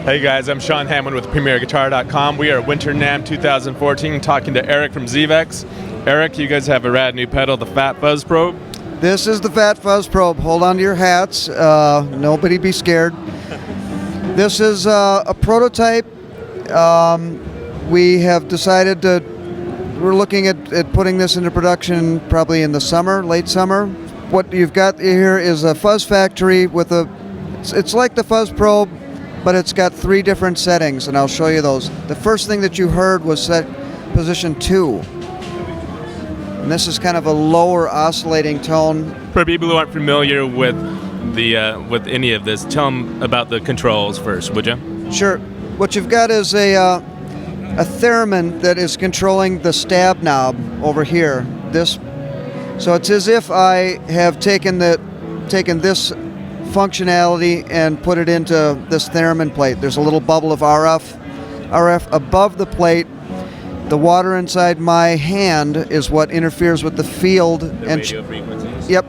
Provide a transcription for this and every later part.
Hey guys, I'm Sean Hammond with PremierGuitar.com. We are at Winter NAMM 2014 talking to Eric from Z.Vex. Eric, you guys have a rad new pedal, the Fat Fuzz probe. This is the Fat Fuzz probe. Hold on to your hats. Nobody be scared. This is a prototype. We have decided we're looking at putting this into production probably in the summer, late summer. What you've got here is a fuzz factory with it's like the fuzz probe, but it's got 3 different settings, and I'll show you those. The first thing that you heard was set position 2. And this is kind of a lower oscillating tone. For people who aren't familiar with with any of this, tell them about the controls first, would you? Sure. What you've got is a Theremin that is controlling the stab knob over here. So it's as if I have taken this functionality and put it into this Theremin plate. There's a little bubble of RF above the plate. The water inside my hand is what interferes with the field The radio frequencies. Yep,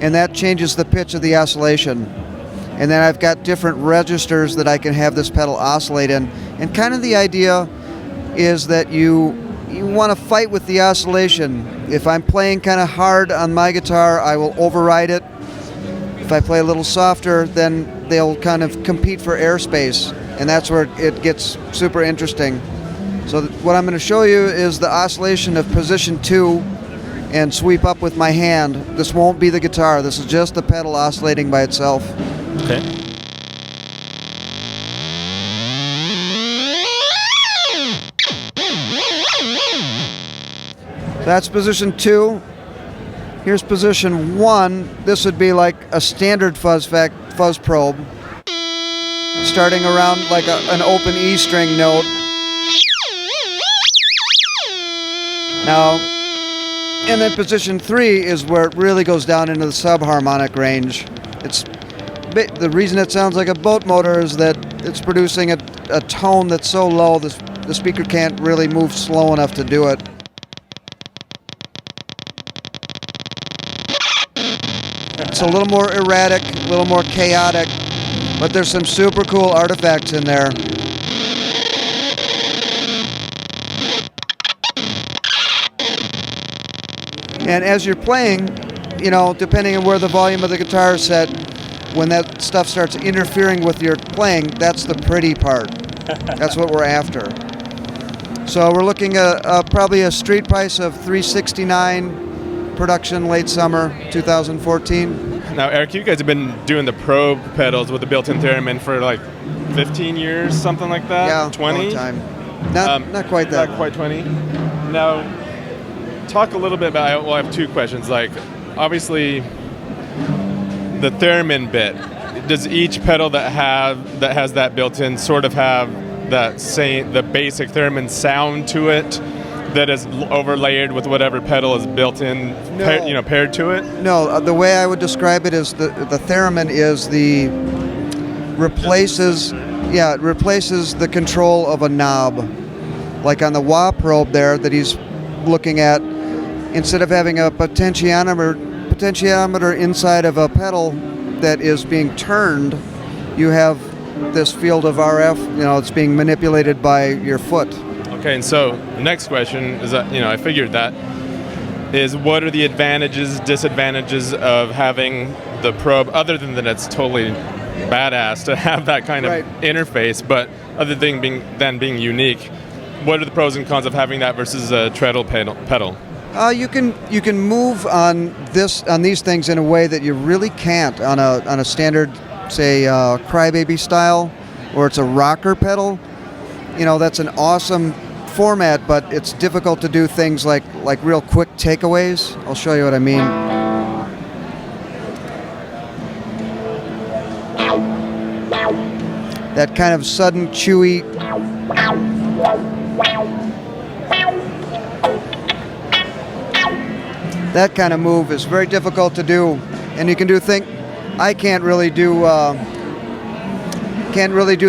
and that changes the pitch of the oscillation. And then I've got different registers that I can have this pedal oscillate in. And kind of the idea is that you want to fight with the oscillation. If I'm playing kind of hard on my guitar, I will override it. If I play a little softer, then they'll kind of compete for airspace, and that's where it gets super interesting. So what I'm going to show you is the oscillation of position 2 and sweep up with my hand. This won't be the guitar. This is just the pedal oscillating by itself. Okay. That's position 2. Here's position 1. This would be like a standard fuzz probe, starting around like an open E string note. Now, and then position 3 is where it really goes down into the subharmonic range. The reason it sounds like a boat motor is that it's producing a tone that's so low the speaker can't really move slow enough to do it. It's a little more erratic, a little more chaotic, but there's some super cool artifacts in there. And as you're playing, depending on where the volume of the guitar is set, when that stuff starts interfering with your playing, that's the pretty part. That's what we're after. So we're looking at probably a street price of $369. Production late summer 2014. Now, Eric, you guys have been doing the probe pedals with the built-in Theremin for like 15 years, something like that? Yeah, 20? long time. Not quite that. Not quite 20. Now, talk a little bit about, I have 2 questions. Like, obviously, the Theremin bit, does each pedal that has that built-in sort of have the basic Theremin sound to it that is overlaid with whatever pedal is built in, paired to it? No, the way I would describe it is the Theremin is replaces the control of a knob. Like on the wah probe there that he's looking at, instead of having a potentiometer inside of a pedal that is being turned, you have this field of RF, it's being manipulated by your foot. Okay, and so the next question is that, I figured that, is what are the advantages, disadvantages of having the probe, other than that it's totally badass to have that kind of interface, but other than being unique, what are the pros and cons of having that versus a treadle pedal? You can move on these things in a way that you really can't on a standard, say, Crybaby style, where it's a rocker pedal. That's an awesome format, but it's difficult to do things like real quick takeaways. I'll show you what I mean. That kind of sudden, chewy. That kind of move is very difficult to do, and you can do I can't really do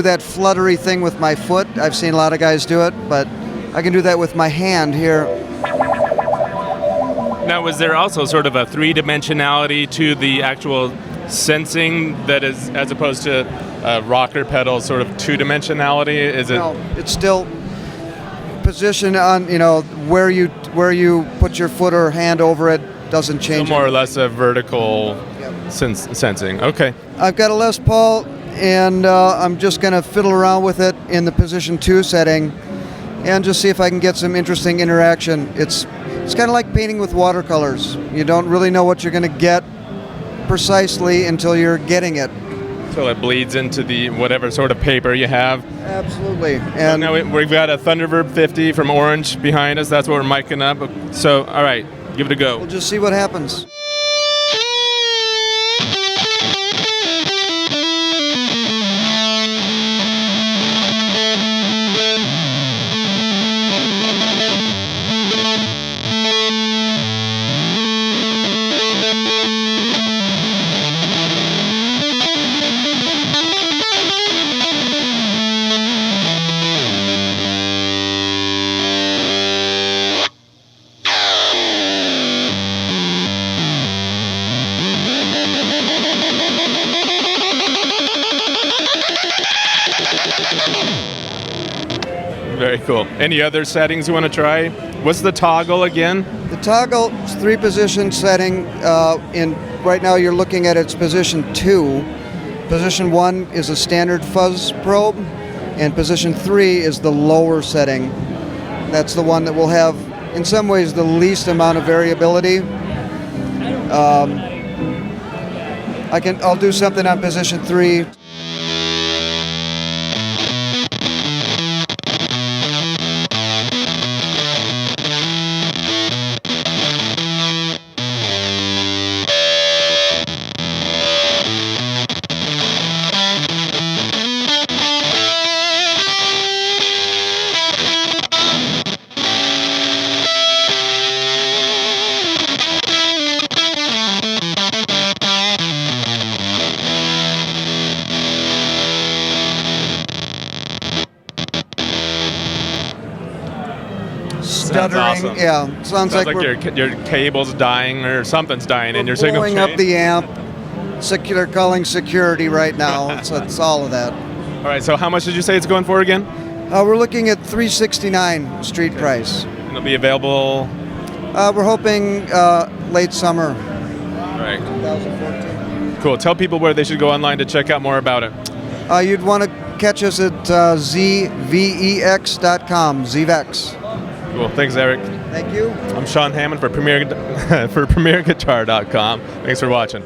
that fluttery thing with my foot. I've seen a lot of guys do it, but I can do that with my hand here. Now, was there also sort of a three-dimensionality to the actual sensing that is, as opposed to rocker pedal, sort of two-dimensionality? Is it? No, it's still position on, where you put your foot or hand over it doesn't change. So more or less a vertical sensing. Okay. I've got a Les Paul, and I'm just going to fiddle around with it in the position 2 setting and just see if I can get some interesting interaction. It's kind of like painting with watercolors. You don't really know what you're going to get precisely until you're getting it. So it bleeds into the whatever sort of paper you have. Absolutely. And now we've got a Thunderbird 50 from Orange behind us. That's what we're micing up. So, all right, give it a go. We'll just see what happens. Very cool. Any other settings you want to try? What's the toggle again? The toggle is 3-position setting. Right now you're looking at its position 2. Position 1 is a standard fuzz probe, and position 3 is the lower setting. That's the one that will have, in some ways, the least amount of variability. I'll do something on position 3. Stuttering, awesome. Yeah. Sounds like your cable's dying or something's dying in your signal chain. Blowing up the amp. Calling security right now. It's all of that. All right. So how much did you say it's going for again? We're looking at $369 street price. And it'll be available. We're hoping late summer. All right. 2014. Cool. Tell people where they should go online to check out more about it. You'd want to catch us at Z.Vex.com. Z.Vex. Cool. Thanks, Eric. Thank you. I'm Sean Hammond for PremierGuitar.com. Thanks for watching.